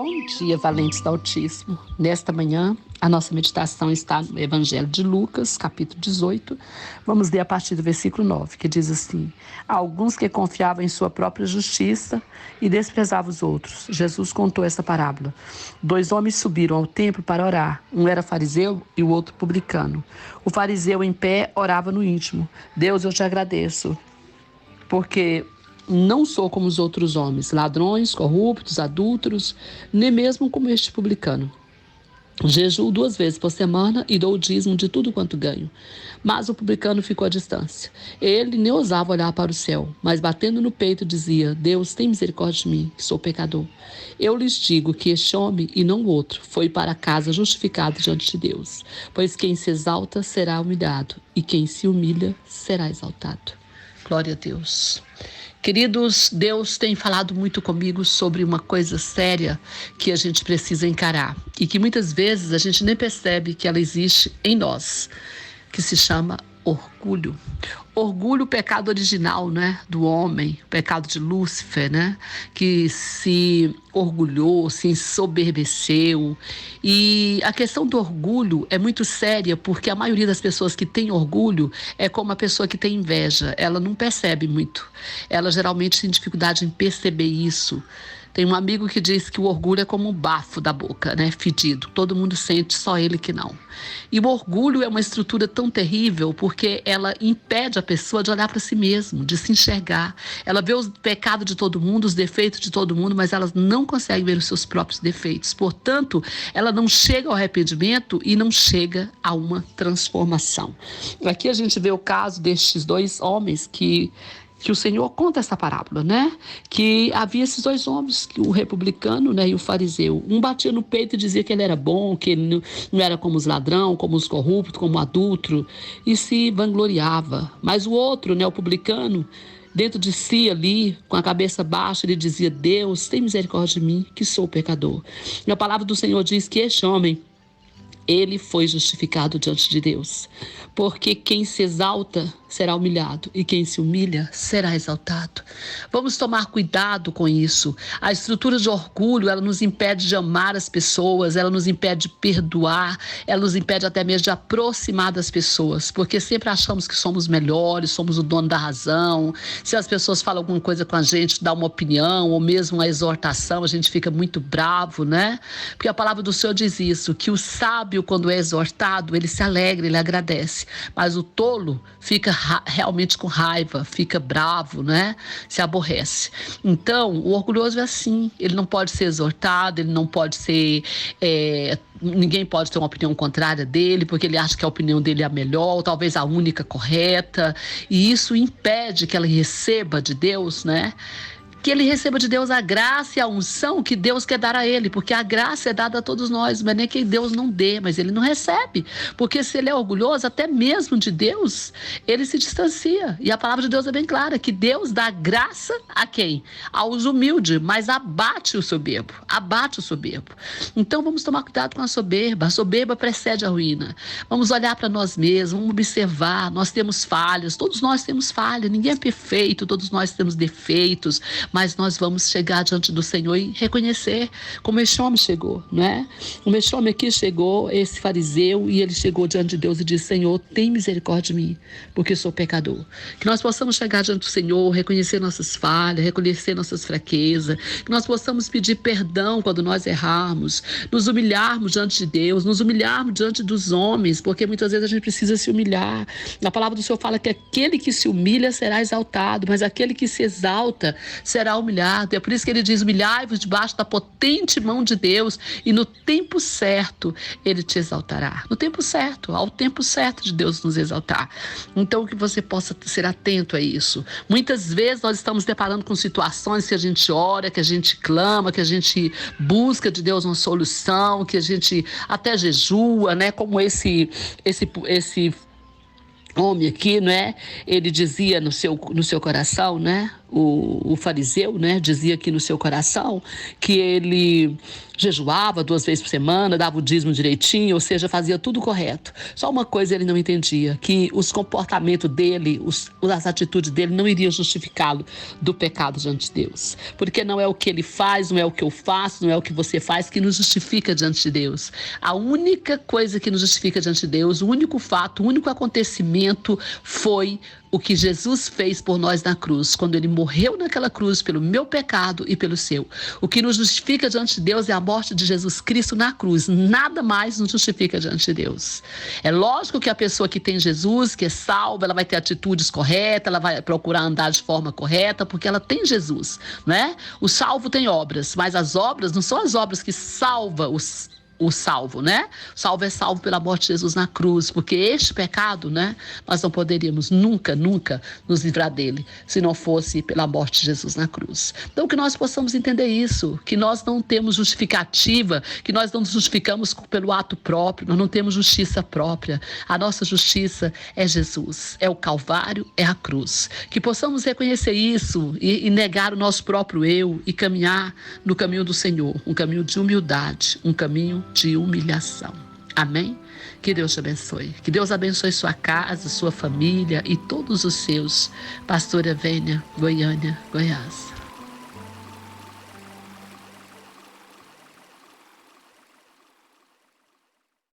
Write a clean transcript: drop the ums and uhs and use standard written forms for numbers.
Bom dia, valentes do Altíssimo. Nesta manhã, a nossa meditação está no Evangelho de Lucas, capítulo 18. Vamos ler a partir do versículo 9, que diz assim: Há alguns que confiavam em sua própria justiça e desprezavam os outros. Jesus contou essa parábola. 2 homens subiram ao templo para orar. Um era fariseu e o outro publicano. O fariseu, em pé, orava no íntimo: Deus, eu te agradeço, porque não sou como os outros homens, ladrões, corruptos, adúlteros, nem mesmo como este publicano. Jejuo 2 vezes por semana e dou o dízimo de tudo quanto ganho. Mas o publicano ficou à distância. Ele nem ousava olhar para o céu, mas batendo no peito dizia: Deus, tem misericórdia de mim, que sou pecador. Eu lhes digo que este homem, e não o outro, foi para casa justificado diante de Deus. Pois quem se exalta será humilhado, e quem se humilha será exaltado. Glória a Deus. Queridos, Deus tem falado muito comigo sobre uma coisa séria que a gente precisa encarar e que muitas vezes a gente nem percebe que ela existe em nós, que se chama orgulho. Orgulho, o pecado original, né, do homem, o pecado de Lúcifer, né, que se orgulhou, se ensoberbeceu. E a questão do orgulho é muito séria, porque a maioria das pessoas que tem orgulho é como a pessoa que tem inveja. Ela não percebe muito. Ela geralmente tem dificuldade em perceber isso. Tem um amigo que diz que o orgulho é como um bafo da boca, né? Fedido. Todo mundo sente, só ele que não. E o orgulho é uma estrutura tão terrível porque ela impede a pessoa de olhar para si mesmo, de se enxergar. Ela vê os pecados de todo mundo, os defeitos de todo mundo, mas ela não consegue ver os seus próprios defeitos. Portanto, ela não chega ao arrependimento e não chega a uma transformação. Aqui a gente vê o caso destes 2 homens que o Senhor conta essa parábola, né? Que havia esses 2 homens, o republicano, né, e o fariseu. Um batia no peito e dizia que ele era bom, que ele não era como os ladrão, como os corruptos, como o adúltero, e se vangloriava. Mas o outro, né, o publicano, dentro de si ali, com a cabeça baixa, ele dizia: Deus, tem misericórdia de mim, que sou pecador. E a palavra do Senhor diz que este homem, ele foi justificado diante de Deus, porque quem se exalta será humilhado e quem se humilha será exaltado. Vamos tomar cuidado com isso. A estrutura de orgulho, ela nos impede de amar as pessoas, ela nos impede de perdoar, ela nos impede até mesmo de aproximar das pessoas, porque sempre achamos que somos melhores, somos o dono da razão. Se as pessoas falam alguma coisa com a gente, dá uma opinião ou mesmo uma exortação, a gente fica muito bravo, né? Porque a palavra do Senhor diz isso, que o sábio, quando é exortado, ele se alegra, ele agradece, mas o tolo fica realmente com raiva, fica bravo, né? Se aborrece. Então, o orgulhoso é assim, ele não pode ser exortado, ele não pode ser... ninguém pode ter uma opinião contrária dele, porque ele acha que a opinião dele é a melhor, ou talvez a única correta, e isso impede que ela receba de Deus, né? Que ele receba de Deus a graça e a unção que Deus quer dar a ele, porque a graça é dada a todos nós, mas nem que Deus não dê, mas ele não recebe, porque se ele é orgulhoso, até mesmo de Deus, ele se distancia, e a palavra de Deus é bem clara, que Deus dá graça a quem? Aos humildes, mas abate o soberbo, então vamos tomar cuidado com a soberba precede a ruína. Vamos olhar para nós mesmos, vamos observar, nós temos falhas, todos nós temos falhas, ninguém é perfeito, todos nós temos defeitos, mas nós vamos chegar diante do Senhor e reconhecer como este homem chegou, né? Como este homem aqui chegou, esse fariseu, e ele chegou diante de Deus e disse: Senhor, tem misericórdia de mim, porque sou pecador. Que nós possamos chegar diante do Senhor, reconhecer nossas falhas, reconhecer nossas fraquezas, que nós possamos pedir perdão quando nós errarmos, nos humilharmos diante de Deus, nos humilharmos diante dos homens, porque muitas vezes a gente precisa se humilhar. A palavra do Senhor fala que aquele que se humilha será exaltado, mas aquele que se exalta será humilhado. É por isso que ele diz: humilhai-vos debaixo da potente mão de Deus, e no tempo certo ele te exaltará. No tempo certo, ao tempo certo de Deus nos exaltar. Então que você possa ser atento a isso. Muitas vezes nós estamos deparando com situações que a gente ora, que a gente clama, que a gente busca de Deus uma solução, que a gente até jejua, né? Como esse homem aqui, né? Ele dizia no seu coração, né? o fariseu, né, dizia aqui no seu coração que ele jejuava 2 vezes por semana, dava o dízimo direitinho, ou seja, fazia tudo correto. Só uma coisa ele não entendia, que os comportamentos dele, as atitudes dele não iriam justificá-lo do pecado diante de Deus. Porque não é o que ele faz, não é o que eu faço, não é o que você faz que nos justifica diante de Deus. A única coisa que nos justifica diante de Deus, o único fato, o único acontecimento foi o que Jesus fez por nós na cruz, quando ele morreu naquela cruz pelo meu pecado e pelo seu. O que nos justifica diante de Deus é a morte de Jesus Cristo na cruz. Nada mais nos justifica diante de Deus. É lógico que a pessoa que tem Jesus, que é salva, ela vai ter atitudes corretas, ela vai procurar andar de forma correta, porque ela tem Jesus, né? O salvo tem obras, mas as obras não são as obras que salvam o salvo, né? O salvo é salvo pela morte de Jesus na cruz, porque este pecado, né, nós não poderíamos nunca nos livrar dele, se não fosse pela morte de Jesus na cruz. Então que nós possamos entender isso, que nós não temos justificativa, que nós não nos justificamos pelo ato próprio, nós não temos justiça própria. A nossa justiça é Jesus, é o Calvário, é a cruz. Que possamos reconhecer isso e negar o nosso próprio eu e caminhar no caminho do Senhor, um caminho de humildade, um caminho de humilhação. Amém? Que Deus te abençoe. Que Deus abençoe sua casa, sua família e todos os seus. Pastora Vênia, Goiânia, Goiás.